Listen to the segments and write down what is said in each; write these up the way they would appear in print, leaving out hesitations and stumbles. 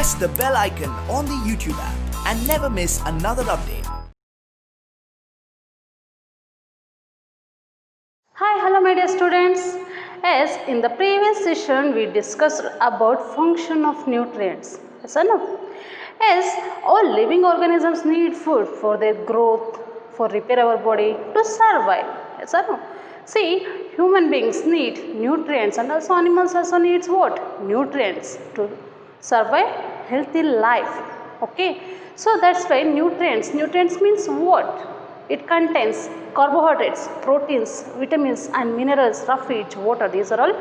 press the bell icon on the YouTube app and never miss another update. Hi, hello my dear students. As in the previous session we discussed about function of nutrients. Yes or no? As all living organisms need food for their growth, for repair our body, to survive. Yes or no? See, human beings need nutrients and also animals also needs what? Nutrients to survive healthy life. Okay. So that's why nutrients means what? It contains carbohydrates, proteins, vitamins and minerals, roughage, water. These are all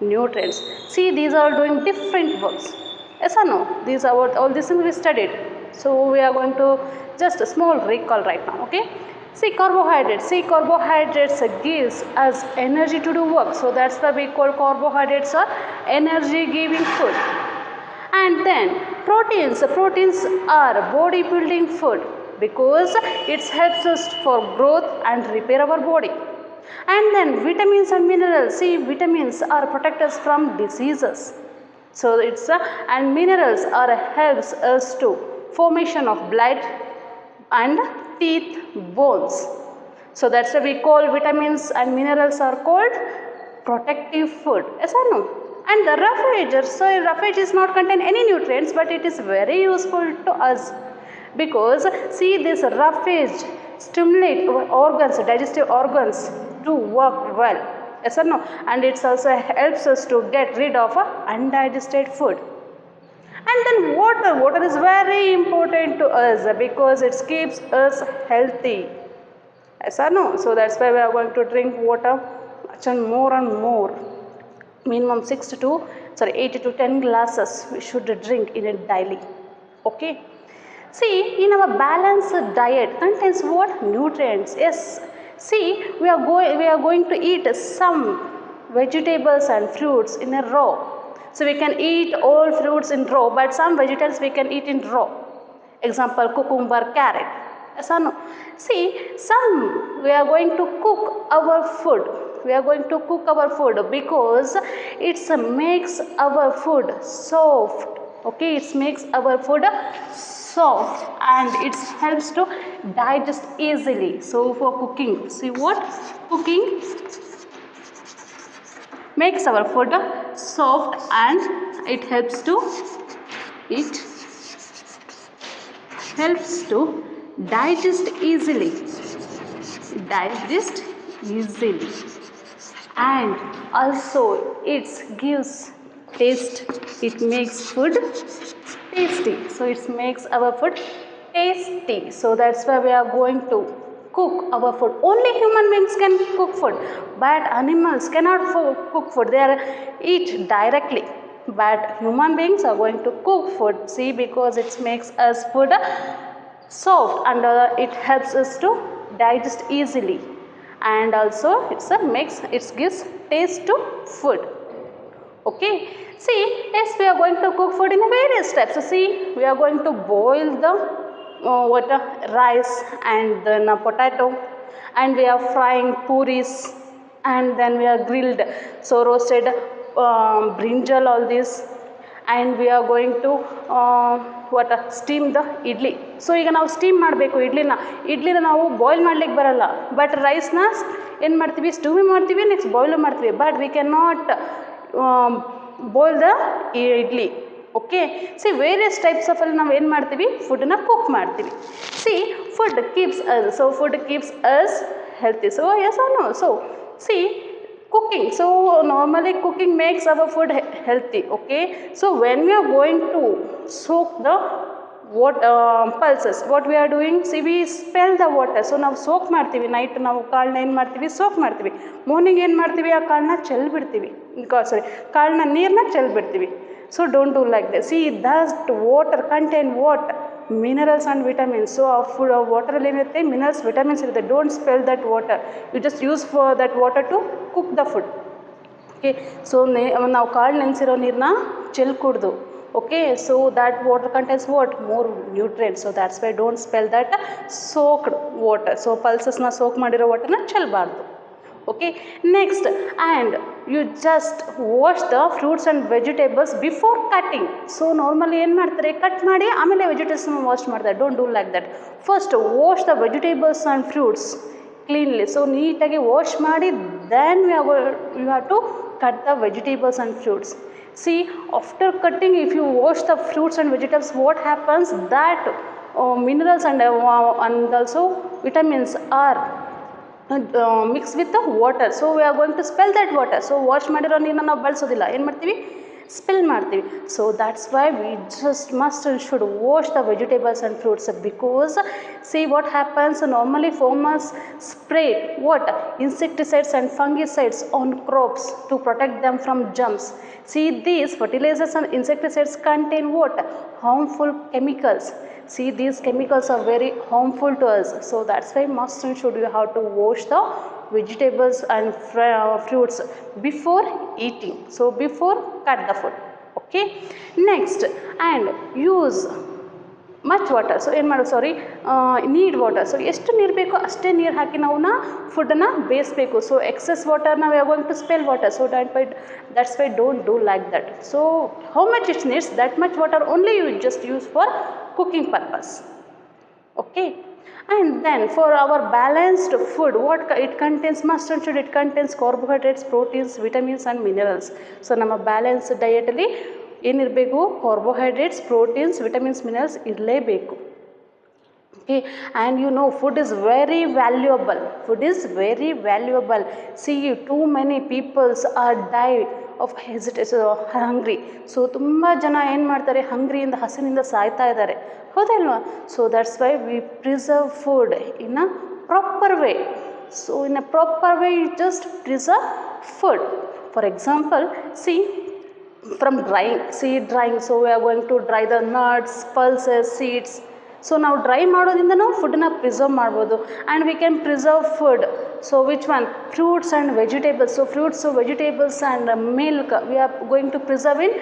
nutrients. See, these are doing different works. Yes or no? These are what all these things we studied. So we are going to just a small recall right now. Okay. See, carbohydrates. See, carbohydrates gives us energy to do work. So that's why we call carbohydrates are energy giving food. And then proteins are body building food because it helps us for growth and repair our body. And then vitamins and minerals. See, vitamins are protect us from diseases. So it's and minerals are helps us to formation of blood and teeth, bones. So that's why we call vitamins and minerals are called protective food. Yes or no? And the roughage, so roughage is not contain any nutrients, but it is very useful to us because see, this roughage stimulate our organs, digestive organs to work well. Yes or no? And it also helps us to get rid of undigested food. And then water is very important to us because it keeps us healthy. Yes or no? So that's why we are going to drink water more and more. Minimum 8 to 10 glasses we should drink in a daily. Okay. See, in our balanced diet contains what? Nutrients. Yes. See, we are going to eat some vegetables and fruits in a row. So we can eat all fruits in raw, but some vegetables we can eat in raw. Example, cucumber, carrot. Yes or no? See, some we are going to cook our food. We are going to cook our food because it makes our food soft. Okay, it makes our food soft and it helps to digest easily. So for cooking, see what? Cooking makes our food soft and it helps to digest easily. And also it gives taste. It makes food tasty. So it makes our food tasty. So that's why we are going to cook our food. Only human beings can cook food, but animals cannot cook food. They are eat directly. But human beings are going to cook food. See, because it makes us food soft and it helps us to digest easily. And also it gives taste to food. Okay. See, yes, we are going to cook food in various steps. So see, we are going to boil the rice and then potato, and we are frying puris, and then we are grilled, so roasted brinjal, all this, and we are going to steam the idli. So ಈಗ ನಾವು steam ಮಾಡಬೇಕು ಇಡ್ಲಿನ ನಾವು boil ಮಾಡ್ಲಿಕ್ಕೆ ಬರಲ್ಲ, but ರೈಸ್ನ ಏನು ಮಾಡ್ತೀವಿ, steam ಮಾಡ್ತೀವಿ, next boil ಮಾಡ್ತೀವಿ, but we can not boil the idli. Okay. See, various types of ಅಲ್ಲಿ ನಾವು ಏನು ಮಾಡ್ತೀವಿ, ಫುಡ್ಡನ್ನ ಕುಕ್ ಮಾಡ್ತೀವಿ. See, food keeps us healthy. So yes or no? So see, cooking. So normally cooking makes our food healthy. Okay. So when we are going to soak the pulses, what we are doing, see, we spell the water. So ನಾವು soak ಮಾಡ್ತೀವಿ, night ನಾವು ಕಾಳನ್ನ ಏನು ಮಾಡ್ತೀವಿ, soak ಮಾಡ್ತೀವಿ. Morning ಏನು ಮಾಡ್ತೀವಿ, ಆ ಕಾಳನ್ನ ಚೆಲ್ಬಿಡ್ತೀವಿ, ಕಾಳನ್ನ ನೀರನ್ನ ಚೆಲ್ಬಿಡ್ತೀವಿ. So don't do like that. See, that water contain what? Minerals and vitamins. So our food, our water ಅಲ್ಲಿ ಏನಿರುತ್ತೆ, minerals, vitamins ಇರುತ್ತೆ. Don't spill that water. You just use for that water to cook the food. Okay. So ನಾವು ಕಾಳು ನೆನೆಸಿರೋ ನೀರನ್ನ ಚೆಲ್ಕೂಡ್ದು. Okay. So that water contains what? More nutrients. So that's why don't spill that soaked water. So pulsesನ soak ಮಾಡಿರೋ ವಾಟರ್ನ ಚೆಲ್ಬಾರ್ದು. Okay, next, and you just wash the fruits and vegetables before cutting. So normally ಏನು ಮಾಡ್ತಾರೆ, cut ಮಾಡಿ ಆಮೇಲೆ vegetables wash ಮಾಡ್ತಾರೆ. Don't do like that. First wash the vegetables and fruits cleanly. So ನೀಟಾಗಿ wash ಮಾಡಿ then you have to cut the vegetables and fruits. See, after cutting, if you wash the fruits and vegetables, what happens, that minerals and also vitamins are mixed with the water. So we are going to spill that water. So wash ಮಾಡಿರೋ ನೀರನ್ನ ನಾವು ಬಳಸೋದಿಲ್ಲ, ಏನು ಮಾಡ್ತೀವಿ, spill ಮಾಡ್ತೀವಿ. So that's why we just must and should wash the vegetables and fruits, because C what happens, normally farmers spray what, insecticides and fungicides on crops to protect them from germs. See, these fertilizers and insecticides contain what, harmful chemicals. See, these chemicals are very harmful to us. So that's why must and should you have to wash the vegetables and fruits before eating. So before cut the food. Okay, next, and use much water. So ಏನು ಮಾಡೋದು, ಸಾರಿ, need water. So ಎಷ್ಟು ನೀರು ಬೇಕೋ ಅಷ್ಟೇ ನೀರು ಹಾಕಿ ನಾವು ಫುಡ್ಡನ್ನು ಬೇಯಿಸಬೇಕು. ಸೊ ಎಕ್ಸೆಸ್ ವಾಟರ್ ನಾವು ಯಾವಾಗ to spell water. So that's why don't do like that. So how much it needs, that much water only you just use for cooking purpose. Okay, and then for our balanced food, what it contains, must and should, it contains carbohydrates, proteins, vitamins and minerals. So ನಮ್ಮ balance ಡಯಟಲ್ಲಿ ಏನಿರಬೇಕು, carbohydrates, proteins, vitamins, minerals ಇರಲೇಬೇಕು. Okay, and you know food is very valuable. Food is very valuable. See, too many peoples are die of hungry. So ತುಂಬ ಜನ ಏನು ಮಾಡ್ತಾರೆ, ಹಂಗ್ರಿಯಿಂದ, ಹಸಿನಿಂದ ಸಾಯ್ತಾ ಇದ್ದಾರೆ, ಹೌದಲ್ವಾ? So that's why we preserve food in a proper way. So in a proper way you just preserve food. For example, see, from drying, seed drying. So we are going to dry the nuts, pulses, seeds. So ನಾವು dry ಮಾಡೋದ್ರಿಂದ ನಾವು ಫುಡ್ಡನ್ನ preserve ಮಾಡ್ಬೋದು. And we can preserve food. So which one, fruits and vegetables. So fruits, vegetables and milk we are going to preserve in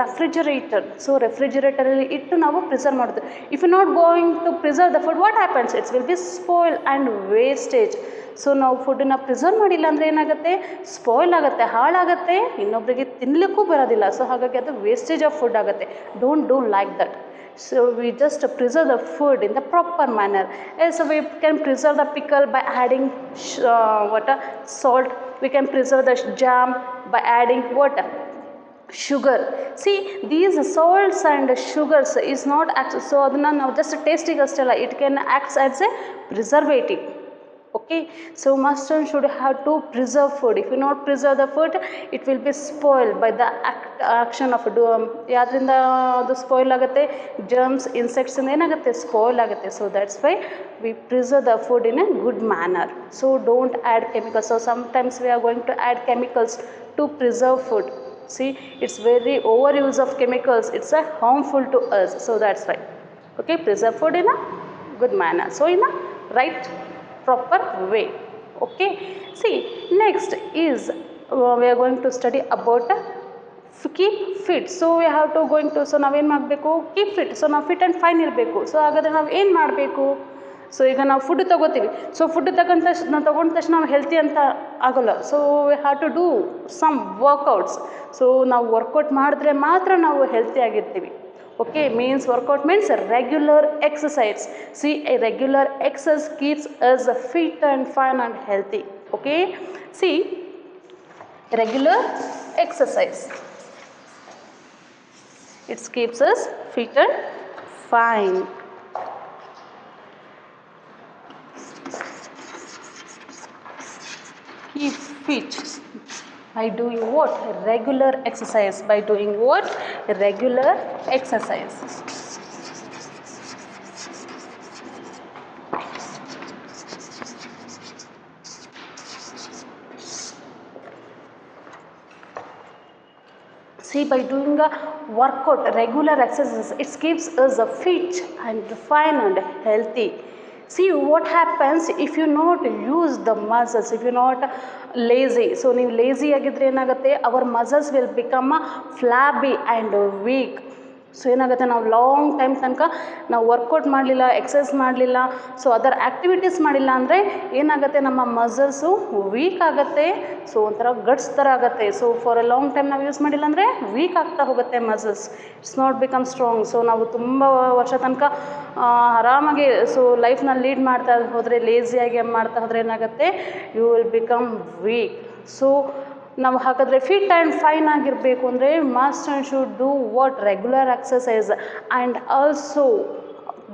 refrigerator. So ರೆಫ್ರಿಜರೇಟರಲ್ಲಿ ಇಟ್ಟು ನಾವು preserve ಮಾಡೋದು. If you not going to preserve the food, what happens, it's will be spoil and wastage. So ನಾವು ಫುಡ್ಡನ್ನ preserve ಮಾಡಿಲ್ಲ ಅಂದರೆ ಏನಾಗುತ್ತೆ, spoil ಆಗುತ್ತೆ, ಹಾಳಾಗುತ್ತೆ, ಇನ್ನೊಬ್ಬರಿಗೆ ತಿನ್ನಲಿಕ್ಕೂ ಬರೋದಿಲ್ಲ. ಸೊ ಹಾಗಾಗಿ ಅದು ವೇಸ್ಟೇಜ್ ಆಫ್ ಫುಡ್ ಆಗುತ್ತೆ. Don't do like that. So we just preserve the food in the proper manner. So we can preserve the pickle by adding salt. We can preserve the jam by adding water, sugar. See, these salts and sugars is not so adana now just tasting astella, it can act as a preservative. Okay, so must and should have to preserve food. If you not preserve the food, it will be spoiled by the action of yadrinda adu spoil agutte, germs, insects inda enagutte, spoil agutte. So that's why we preserve the food in a good manner. So don't add chemicals. So sometimes we are going to add chemicals to preserve food. See, it's very overuse of chemicals, it's a harmful to us. So that's why, okay, preserve food in a good manner, so in a right proper way. Okay, see, next is we are going to study about keep fit. So we have to going to, so ನಾವೇನು ಮಾಡಬೇಕು, keep fit. So ನಾವು fit and fine ಇರಬೇಕು. So ಹಾಗಾದರೆ ನಾವು ಏನು ಮಾಡಬೇಕು, so ಈಗ ನಾವು ಫುಡ್ ತೊಗೋತೀವಿ. ಸೊ ಫುಡ್ ತಗೊಂಡ ತಕ್ಷಣ ನಾವು ಹೆಲ್ತಿ ಅಂತ ಆಗೋಲ್ಲ. So we have to do some workouts. So ನಾವು ವರ್ಕೌಟ್ ಮಾಡಿದ್ರೆ ಮಾತ್ರ ನಾವು ಹೆಲ್ತಿ ಆಗಿರ್ತೀವಿ. Okay, means workout means regular exercise. See, a regular exercise keeps us fit and fine and healthy. Okay, see, regular exercise, it keeps us fit and fine. Keep fit by doing what? Regular exercise. By doing what? Regular exercise. See, by doing a workout, regular exercise, it keeps us fit and fine and healthy. See, what happens if you not use the muscles, if you not lazy. So ನೀವು lazy ಆಗಿದ್ರೆ ಏನಾಗುತ್ತೆ, our muscles will become flabby and weak. So ಏನಾಗುತ್ತೆ, ನಾವು long time ತನಕ ನಾವು workout ಮಾಡಲಿಲ್ಲ, exercise ಮಾಡಲಿಲ್ಲ, so other activities ಮಾಡಿಲ್ಲ ಅಂದರೆ ಏನಾಗುತ್ತೆ, ನಮ್ಮ ಮಸಲ್ಸು ವೀಕ್ ಆಗುತ್ತೆ. ಸೊ ಒಂಥರ ಗಟ್ಸ್ ಥರ ಆಗುತ್ತೆ. So for A long time ನಾವು ಯೂಸ್ ಮಾಡಿಲ್ಲ ಅಂದರೆ ವೀಕ್ ಆಗ್ತಾ ಹೋಗುತ್ತೆ muscles, it's not become strong. So ನಾವು ತುಂಬ ವರ್ಷ ತನಕ ಆರಾಮಾಗಿ ಸೊ ಲೈಫ್ನ ಲೀಡ್ ಮಾಡ್ತಾ ಹೋದರೆ, ಲೇಸಿಯಾಗಿ ಮಾಡ್ತಾ ಹೋದರೆ ಏನಾಗುತ್ತೆ, you will become weak. So ನಾವು ಹಾಗಾದರೆ ಫಿಟ್ ಆ್ಯಂಡ್ ಫೈನ್ ಆಗಿರಬೇಕು ಅಂದರೆ must and should do what, regular exercise and also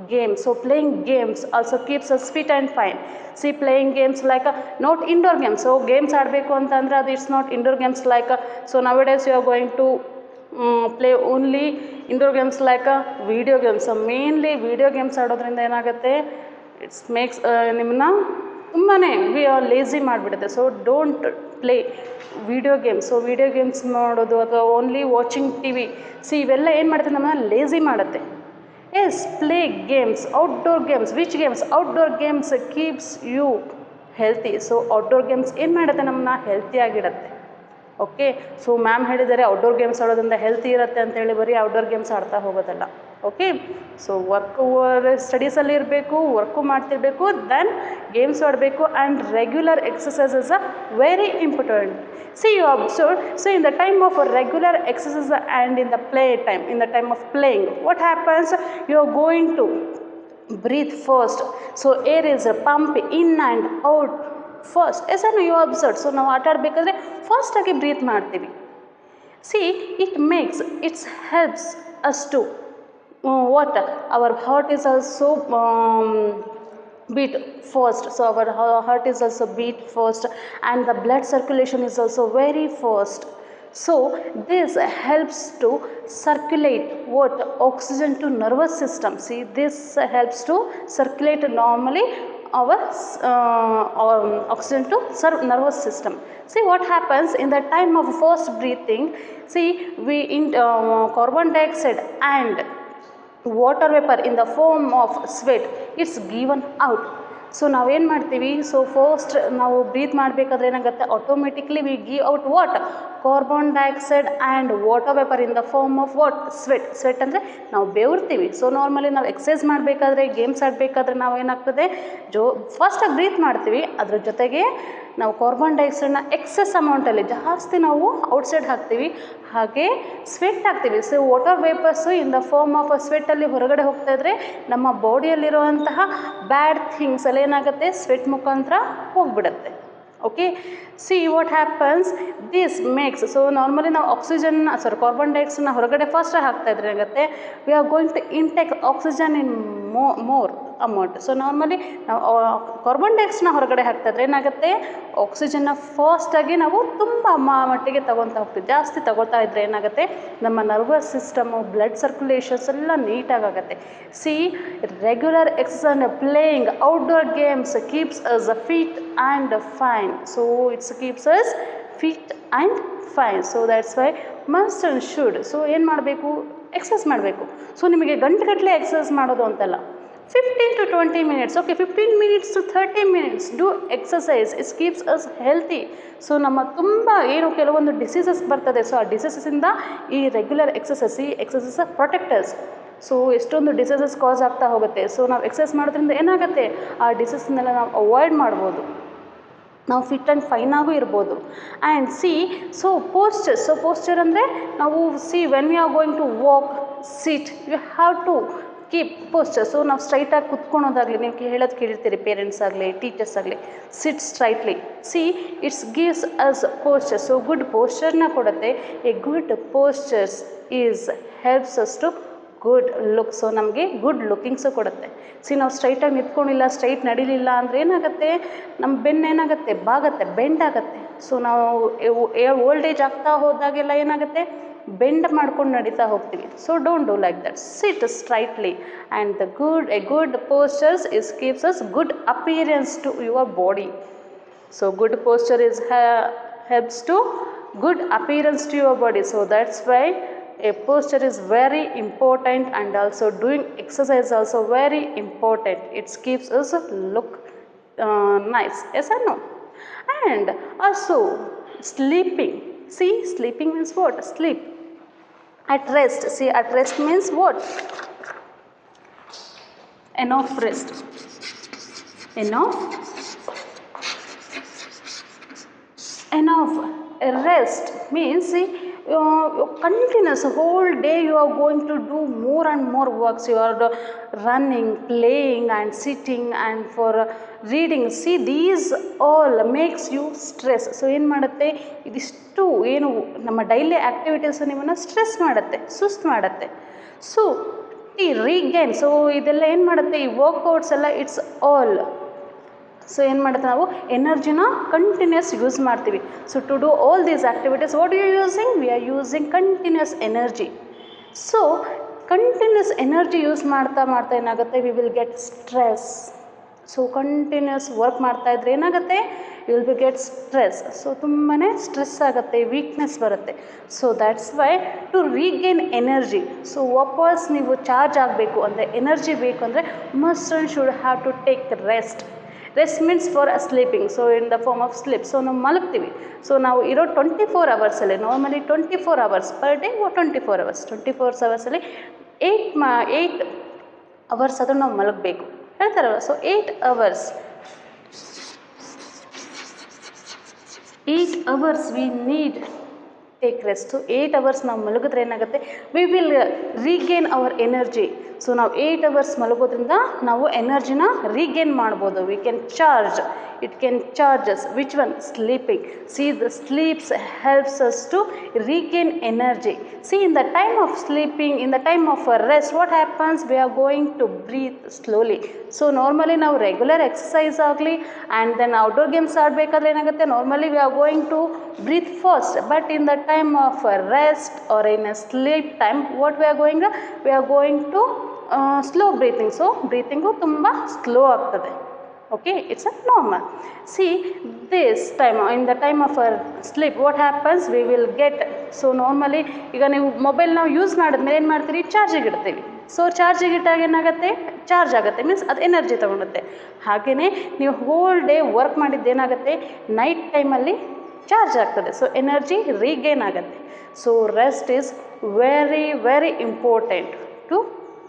games. So playing games also keeps us fit and fine. See, playing games like not indoor games. So games ಆಡಬೇಕು ಅಂತಂದರೆ ಅದು it's not indoor games like, so nowadays you are going to play only indoor games like video games. Mainly video games ಆಡೋದ್ರಿಂದ ಏನಾಗುತ್ತೆ, it's makes ನಿಮ್ಮನ್ನ ತುಂಬಾ lazy ಮಾಡಿಬಿಡುತ್ತೆ. So don't play video games. So video games ನೋಡೋದು ಅಥವಾ only watching T V, see ಇವೆಲ್ಲ ಏನು ಮಾಡುತ್ತೆ, ನಮ್ಮನ್ನ ಲೇಸಿ ಮಾಡುತ್ತೆ. Yes, play games, outdoor games. Which games? Outdoor games keeps you healthy. So outdoor games ಏನು ಮಾಡುತ್ತೆ, ನಮ್ಮನ್ನ ಹೆಲ್ತಿಯಾಗಿಡುತ್ತೆ. ಓಕೆ, ಸೊ ಮ್ಯಾಮ್ ಹೇಳಿದ್ದಾರೆ ಔಟ್ಡೋರ್ ಗೇಮ್ಸ್ ಆಡೋದ್ರಿಂದ ಹೆಲ್ತಿ ಇರುತ್ತೆ ಅಂತೇಳಿ ಬರೀ ಔಟ್ಡೋರ್ ಗೇಮ್ಸ್ ಆಡ್ತಾ ಹೋಗೋದಲ್ಲ. ಓಕೆ, ಸೊ ಸ್ಟಡೀಸಲ್ಲಿ ಇರಬೇಕು, ವರ್ಕು ಮಾಡ್ತಿರಬೇಕು, ದೆನ್ ಗೇಮ್ಸ್ ಆಡಬೇಕು, and regular exercise is a very important. See, you observe, so in the time of a regular exercise and in the play time, in the time of playing, what happens, you are going to breathe first. So air is pump in and out first. Yes, you observe. So ನಾವು ಆಟ ಆಡಬೇಕಾದ್ರೆ ಫಾಸ್ಟಾಗಿ breathe ಮಾಡ್ತೀವಿ. See, it helps us to what, our heart is also beat first. So our heart is also beat first, and the blood circulation is also very fast. So this helps to circulate what, oxygen to nervous system. See, this helps to circulate normally our oxygen to nervous system. See what happens in the time of first breathing. See, we carbon dioxide and water vapor in the form of sweat, it's given out. So ನಾವೇನು ಮಾಡ್ತೀವಿ, so first ನಾವು breathe ಮಾಡಬೇಕಾದ್ರೆ ಏನಾಗುತ್ತೆ, automatically we give out what, carbon dioxide and water vapour in the form of what, sweat ಅಂದರೆ ನಾವು ಬೆವರ್ತೀವಿ. So normally ನಾವು exercise ಮಾಡಬೇಕಾದ್ರೆ, ಗೇಮ್ಸ್ ಆಡಬೇಕಾದ್ರೆ ನಾವು ಏನಾಗ್ತದೆ, ಫಾಸ್ಟಾಗಿ ಬ್ರೀತ್ ಮಾಡ್ತೀವಿ, ಅದ್ರ ಜೊತೆಗೆ ನಾವು ಕಾರ್ಬನ್ ಡೈಆಕ್ಸೈಡ್ನ ಎಕ್ಸೆಸ್ ಅಮೌಂಟಲ್ಲಿ ಜಾಸ್ತಿ ನಾವು ಔಟ್ಸೈಡ್ ಹಾಕ್ತೀವಿ, ಹಾಗೆ ಸ್ವೆಟ್ ಹಾಕ್ತೀವಿ. So water vapours in the form of ಸ್ವೆಟ್ಟಲ್ಲಿ ಹೊರಗಡೆ ಹೋಗ್ತಾಯಿದ್ರೆ ನಮ್ಮ ಬಾಡಿಯಲ್ಲಿರುವಂತಹ ಬ್ಯಾಡ್ ಥಿಂಗ್ಸ್ ಎಲ್ಲ ಏನಾಗುತ್ತೆ, ಸ್ವೆಟ್ ಮುಖಾಂತರ ಹೋಗಿಬಿಡುತ್ತೆ. Okay, see what happens, this makes, so normally ನಾವು ಕಾರ್ಬನ್ ಡೈಆಕ್ಸೈಡ್ನ ಹೊರಗಡೆ ಫಾಸ್ಟಾಗಿ ಹಾಕ್ತಾಯಿದ್ರೆ ಏನಾಗುತ್ತೆ, we are going to intake oxygen in more amount. So normally ನಾವು ಕಾರ್ಬನ್ ಡೈಆಕ್ಸೈಡ್ನ ಹೊರಗಡೆ ಹಾಕ್ತಾಯಿದ್ರೆ ಏನಾಗುತ್ತೆ, ಆಕ್ಸಿಜನ್ನ ಫಾಸ್ಟಾಗಿ ನಾವು ತುಂಬ ಮಟ್ಟಿಗೆ ತಗೊತಾ ಹೋಗ್ತೀವಿ. ಜಾಸ್ತಿ ತಗೋತಾ ಇದ್ದರೆ ಏನಾಗುತ್ತೆ, ನಮ್ಮ ನರ್ವಸ್ ಸಿಸ್ಟಮು, ಬ್ಲಡ್ ಸರ್ಕ್ಯುಲೇಷನ್ಸ್ ಎಲ್ಲ ನೀಟಾಗುತ್ತೆ. See, regular exercise and playing outdoor games keeps us fit and fine. So it's keeps us fit and fine. So that's why must and should. So ಏನು ಮಾಡಬೇಕು, ಎಕ್ಸಸೈಸ್ ಮಾಡಬೇಕು. So ನಿಮಗೆ ಗಂಟೆಗಟ್ಟಲೆ exercise ಮಾಡೋದು ಅಂತಲ್ಲ, 15 to 20 minutes, okay, 15 minutes to 30 minutes do exercise. It keeps us healthy. So ನಮ್ಮ ತುಂಬ ಏನು ಕೆಲವೊಂದು ಡಿಸೀಸಸ್ ಬರ್ತದೆ, ಸೊ ಆ ಡಿಸೀಸಸ್ಸಿಂದ ಈ ರೆಗ್ಯುಲರ್ ಎಕ್ಸಸೈಸ್ ಪ್ರೊಟೆಕ್ಟರ್ಸ್. ಸೊ ಎಷ್ಟೊಂದು ಡಿಸೀಸಸ್ ಕಾಸ್ ಆಗ್ತಾ ಹೋಗುತ್ತೆ. ಸೊ ನಾವು ಎಕ್ಸಸೈಸ್ ಮಾಡೋದ್ರಿಂದ ಏನಾಗುತ್ತೆ, ಆ ಡಿಸೀಸ್ನೆಲ್ಲ ನಾವು ಅವಾಯ್ಡ್ ಮಾಡ್ಬೋದು, ನಾವು ಫಿಟ್ ಆ್ಯಂಡ್ ಫೈನಾಗೂ ಇರ್ಬೋದು. ಆ್ಯಂಡ್ ಸೊ ಪೋಸ್ಚರ್ ಅಂದರೆ ನಾವು when you are going to walk, sit, you have to keep posture. So ನಾವು ಸ್ಟ್ರೈಟಾಗಿ ಕುತ್ಕೊಳೋದಾಗಲಿ, ನೀವು ಹೇಳೋದು ಕೇಳಿರ್ತೀರಿ, ಪೇರೆಂಟ್ಸ್ ಆಗಲಿ, ಟೀಚರ್ಸ್ ಆಗಲಿ, sit straightly. It's gives us posture. So good ಪೋಸ್ಚರ್ನ ಕೊಡುತ್ತೆ. A good postures helps us to good look. So ನಮಗೆ good lookings ಕೊಡುತ್ತೆ. ನಾವು ಸ್ಟ್ರೈಟಾಗಿ ನಿಂತ್ಕೊಂಡಿಲ್ಲ, ಸ್ಟ್ರೈಟ್ ನಡಿಲಿಲ್ಲ ಅಂದರೆ ಏನಾಗುತ್ತೆ, ನಮ್ಮ ಬೆನ್ನು ಏನಾಗುತ್ತೆ, ಬಾಗುತ್ತೆ, ಬೆಂಡ್ ಆಗುತ್ತೆ. ಸೊ ನಾವು ಓಲ್ಡ್ ಏಜ್ ಆಗ್ತಾ ಹೋದಾಗೆಲ್ಲ ಏನಾಗುತ್ತೆ, ಬೆಂಡ್ ಮಾಡ್ಕೊಂಡು ನಡೀತಾ ಹೋಗ್ತೀವಿ. So don't do like that. Sit straightly and a good postures keeps us good appearance to your body. So good posture helps to good appearance to your body. So that's why a posture is very important, and also doing exercise also very important. It keeps us look nice. Yes or no? And also sleeping. Sleeping means what? Sleep. At rest, see, at rest means what? Enough rest. Enough rest means, see, continuous whole day you are going to do more and more works. You are running, playing and sitting and for reading. See, these all makes you stress. So ಏನು ಮಾಡುತ್ತೆ, ಇದಿಷ್ಟು ಏನು ನಮ್ಮ daily activities ನಿಮ್ಮನ್ನು stress ಮಾಡುತ್ತೆ, ಸುಸ್ತು ಮಾಡುತ್ತೆ. So ಈ ರೀಗೇನ್, ಸೊ ಇದೆಲ್ಲ ಏನು ಮಾಡುತ್ತೆ, ಈ ವರ್ಕೌಟ್ಸ್ ಎಲ್ಲ ಇಟ್ಸ್ ಆಲ್. ಸೊ ಏನು ಮಾಡುತ್ತೆ, ನಾವು ಎನರ್ಜಿನ ಕಂಟಿನ್ಯೂಸ್ ಯೂಸ್ ಮಾಡ್ತೀವಿ. So to do all these activities what you using, we are using continuous energy. So continuous energy use ಮಾಡ್ತಾ ಮಾಡ್ತಾ ಏನಾಗುತ್ತೆ, we will get stress. So continuous work ಮಾಡ್ತಾಯಿದ್ರೆ ಏನಾಗುತ್ತೆ, you will be get stress. So ತುಂಬಾ stress ಆಗುತ್ತೆ, weakness ಬರುತ್ತೆ. So that's why to regain energy, so ವಾಪಸ್ ನೀವು ಚಾರ್ಜ್ ಆಗಬೇಕು ಅಂದರೆ, ಎನರ್ಜಿ ಬೇಕು ಅಂದರೆ must and should have to take rest. Rest means for sleeping, so in the form of sleep. So ನಾವು ಮಲಗ್ತೀವಿ. ಸೊ ನಾವು ಇರೋ 24 ಅವರ್ಸಲ್ಲಿ normally 24 hours per day, 24 hours 24 ಅವರ್ಸಲ್ಲಿ 8 ಅವರ್ಸ್ ಆದರೂ ನಾವು ಮಲಗಬೇಕು ಹೇಳ್ತಾರಲ್ಲ. So 8 hours we need take rest. So 8 hours ನಾವು ಮಲಗಿದ್ರೆ ಏನಾಗುತ್ತೆ, we will regain our energy. So ನಾವು 8 ಅವರ್ಸ್ ಮಲಗೋದ್ರಿಂದ ನಾವು ಎನರ್ಜಿನ ರೀಗೇನ್ ಮಾಡ್ಬೋದು. We can charge, it can charges. Which one? Sleeping. C, the sleeps helps us to regain energy. See, in the time of sleeping, in the time of rest, what happens, we are going to breathe slowly. So normally ನಾವು regular exercise ಆಗಲಿ and then outdoor games ಆಡಬೇಕಾದ್ರೆ ಏನಾಗುತ್ತೆ, normally we are going to breathe fast. But in the time of rest or in a sleep time, what we are going to slow breathing. So breathing ತುಂಬ slow ಆಗ್ತದೆ. Okay, it's a normal. C, this time, in the time of sleep what happens, V will get. So normally ಈಗ ನೀವು mobile ನಾವು use ಮಾಡಿದ್ಮೇಲೆ ಏನು ಮಾಡ್ತೀರಿ, ಚಾರ್ಜಿಗೆ ಇಡ್ತೀವಿ. So ಚಾರ್ಜಿಗೆ ಇಟ್ಟಾಗ ಏನಾಗುತ್ತೆ, ಚಾರ್ಜ್ ಆಗುತ್ತೆ, ಮೀನ್ಸ್ ಅದು ಎನರ್ಜಿ ತೊಗೊಳುತ್ತೆ. ಹಾಗೆಯೇ ನೀವು ಹೋಲ್ ಡೇ ವರ್ಕ್ ಮಾಡಿದ್ದೇನಾಗುತ್ತೆ, ನೈಟ್ ಟೈಮಲ್ಲಿ ಚಾರ್ಜ್ ಆಗ್ತದೆ. ಸೊ ಎನರ್ಜಿ ರೀಗೇನ್ ಆಗುತ್ತೆ. So rest is very very important to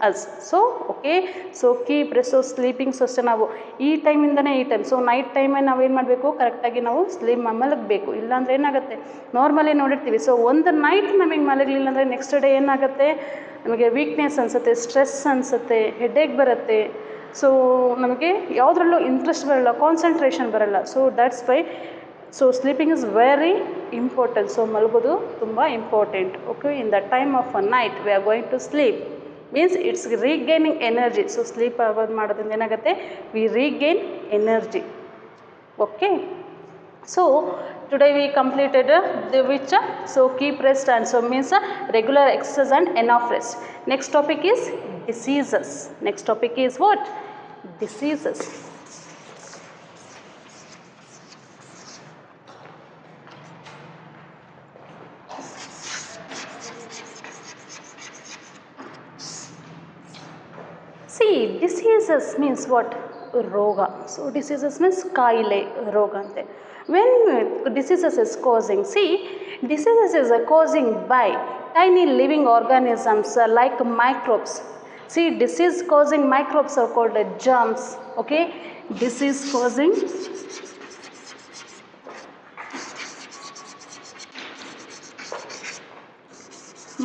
us. So okay, so keep rest. So sleepings ಅಷ್ಟೇ, ನಾವು ಈ ಟೈಮಿಂದನೇ ಈ ಟೈಮ್, ಸೊ ನೈಟ್ ಟೈಮಲ್ಲಿ ನಾವೇನು ಮಾಡಬೇಕು, ಕರೆಕ್ಟಾಗಿ ನಾವು ಮಲಗಬೇಕು. ಇಲ್ಲಾಂದರೆ ಏನಾಗುತ್ತೆ, ನಾರ್ಮಲಿ ನೋಡಿರ್ತೀವಿ. ಸೊ ಒಂದು ನೈಟ್ ನಮಗೆ ಮಲಗಲಿಲ್ಲ ಅಂದರೆ ನೆಕ್ಸ್ಟ್ ಡೇ ಏನಾಗುತ್ತೆ, ನಮಗೆ ವೀಕ್ನೆಸ್ ಅನಿಸುತ್ತೆ, ಸ್ಟ್ರೆಸ್ ಅನಿಸುತ್ತೆ, ಹೆಡೇಕ್ ಬರುತ್ತೆ. ಸೊ ನಮಗೆ ಯಾವುದ್ರಲ್ಲೂ ಇಂಟ್ರೆಸ್ಟ್ ಬರಲ್ಲ, ಕಾನ್ಸಂಟ್ರೇಷನ್ ಬರಲ್ಲ. So that's why so sleeping is very important. So ಮಲಗೋದು ತುಂಬ important. Okay, in the time of a night we are going to sleep means it's regaining energy. So sleep ಮಾಡೋದ್ರಿಂದ ಏನಾಗುತ್ತೆ, we regain energy. Okay, so today we completed the which so keep rest and so means regular exercise and enough rest. Next topic is diseases. Next topic is what? Diseases. See, diseases means what? Roga. So diseases means kaile, roga ante. When diseases is causing, see, diseases is causing by tiny living organisms like microbes. See, disease causing microbes are called germs. Okay, disease causing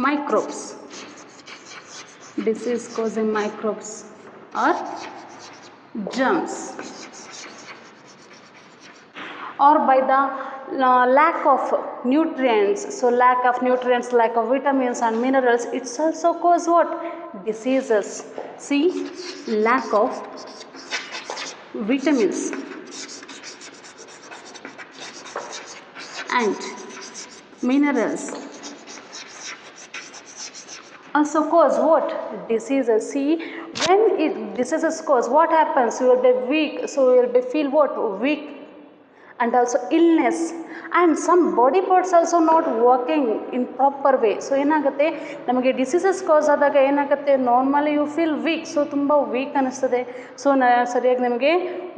microbes. Disease causing microbes or germs, or by the lack of nutrients. So lack of nutrients like of vitamins and minerals, it's also cause what? Diseases. See, lack of vitamins and minerals also cause what? Diseases. See, when diseases cause, what happens? You will be weak. So you will be feel what? Weak. and also illness and some body parts also not working in proper way. So ಏನಾಗುತ್ತೆ ನಮಗೆ diseases cause ಆದಾಗ ಏನಾಗುತ್ತೆ, normally you feel weak, so ತುಂಬ weak ಅನ್ನಿಸ್ತದೆ, so ಸರಿಯಾಗಿ ನಮಗೆ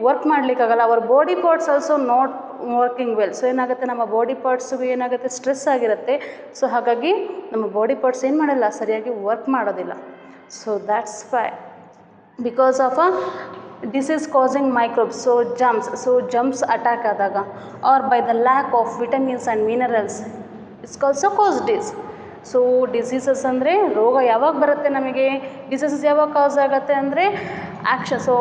work ಮಾಡಲಿಕ್ಕಾಗಲ್ಲ. Our body parts also not working well. So ಏನಾಗುತ್ತೆ, ನಮ್ಮ ಬಾಡಿ ಪಾರ್ಟ್ಸ್ಗೂ ಏನಾಗುತ್ತೆ, ಸ್ಟ್ರೆಸ್ ಆಗಿರುತ್ತೆ. ಸೊ ಹಾಗಾಗಿ ನಮ್ಮ ಬಾಡಿ ಪಾರ್ಟ್ಸ್ ಏನು ಮಾಡಲ್ಲ, ಸರಿಯಾಗಿ ವರ್ಕ್ ಮಾಡೋದಿಲ್ಲ. So that's why because of a disease causing microbes, so germs attack ಆದಾಗ or by the lack of vitamins and minerals, it's also caused this. So diseases ಅಂದರೆ ರೋಗ ಯಾವಾಗ ಬರುತ್ತೆ ನಮಗೆ, ಡಿಸೀಸಸ್ ಯಾವಾಗ ಕಾಸ್ ಆಗುತ್ತೆ ಅಂದರೆ ಸೊ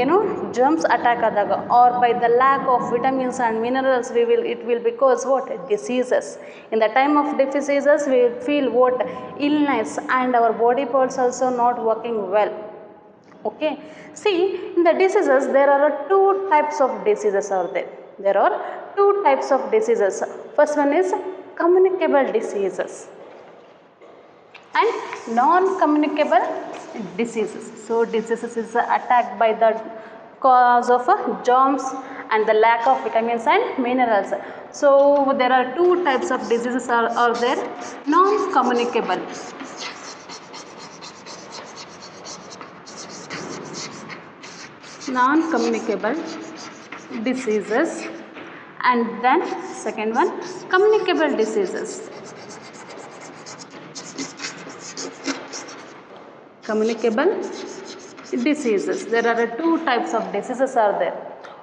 ಏನು ಜರ್ಮ್ಸ್ ಅಟ್ಯಾಕ್ ಆದಾಗ are by the lack of vitamins and minerals it will because what diseases. In the time of diseases we feel what illness and our body parts also not working well. Okay, see, in the diseases there are two types of diseases are there. There are two types of diseases. First one is communicable diseases and non-communicable diseases. So diseases is attacked by the cause of germs and the lack of vitamins and minerals. So there are two types of diseases are there. Non-communicable, non-communicable diseases, and then second one communicable diseases. Communicable diseases, there are two types of diseases are there.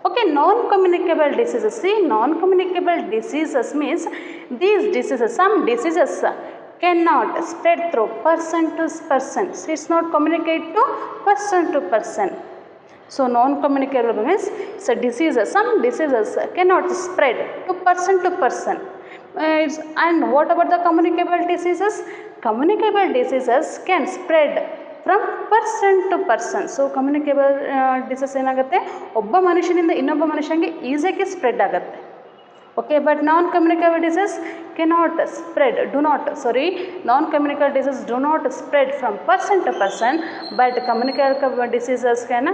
Okay, non-communicable diseases. See, non-communicable diseases means these diseases, some diseases cannot spread through person to person. So it's not communicate to person. So non-communicable means it's a disease. Some diseases cannot spread to person. And what about the communicable diseases? Communicable diseases can spread from person to person. So communicable disease ಏನಾಗುತ್ತೆ, ಒಬ್ಬ ಮನುಷ್ಯನಿಂದ ಇನ್ನೊಬ್ಬ ಮನುಷ್ಯನಿಗೆ ಈಸಿಯಾಗಿ spread ಆಗುತ್ತೆ. Okay, but non-communicable disease cannot spread, non-communicable diseases do not spread from person to person, but communicable diseases can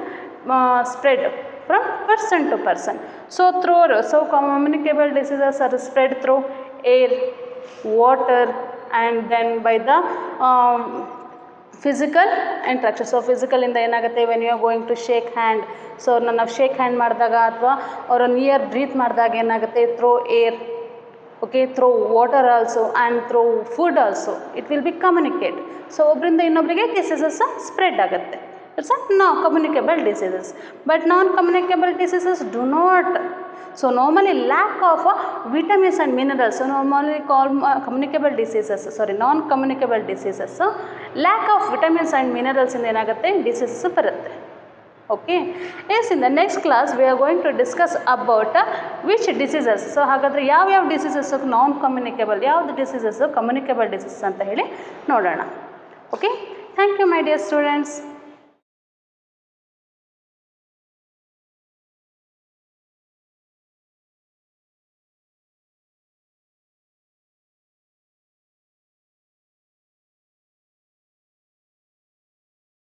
spread from person to person. So communicable diseases are spread through air, water, and then by the physical interaction. So physical ಇಂದ ಏನಾಗುತ್ತೆ, when you are going to shake hand, so ನಾವು shake hand ಮಾಡಿದಾಗ ಅಥವಾ ಅವರ near breathe ಮಾಡಿದಾಗ ಏನಾಗುತ್ತೆ, through air, okay, through water also and through food also it will be communicate. So ಒಬ್ಬರಿಂದ ಇನ್ನೊಬ್ಬರಿಗೆ ಡಿಸೀಸಸ್ ಸ್ಪ್ರೆಡ್ ಆಗುತ್ತೆ. It's no communicable diseases. But non communicable diseases do not. So normally lack of vitamins and minerals, so normally called communicable diseases, non-communicable diseases. So lack of vitamins and minerals in ಏನಾಗುತ್ತೆ, diseases ಬರುತ್ತೆ. Okay, yes, in the next class we are going to discuss about which diseases. So ಹಾಗಾದರೆ ಯಾವ diseases ನಾನ್ communicable, ಯಾವ್ದು diseases communicable diseases ಅಂತ ಹೇಳಿ ನೋಡೋಣ. Okay, thank you my dear students.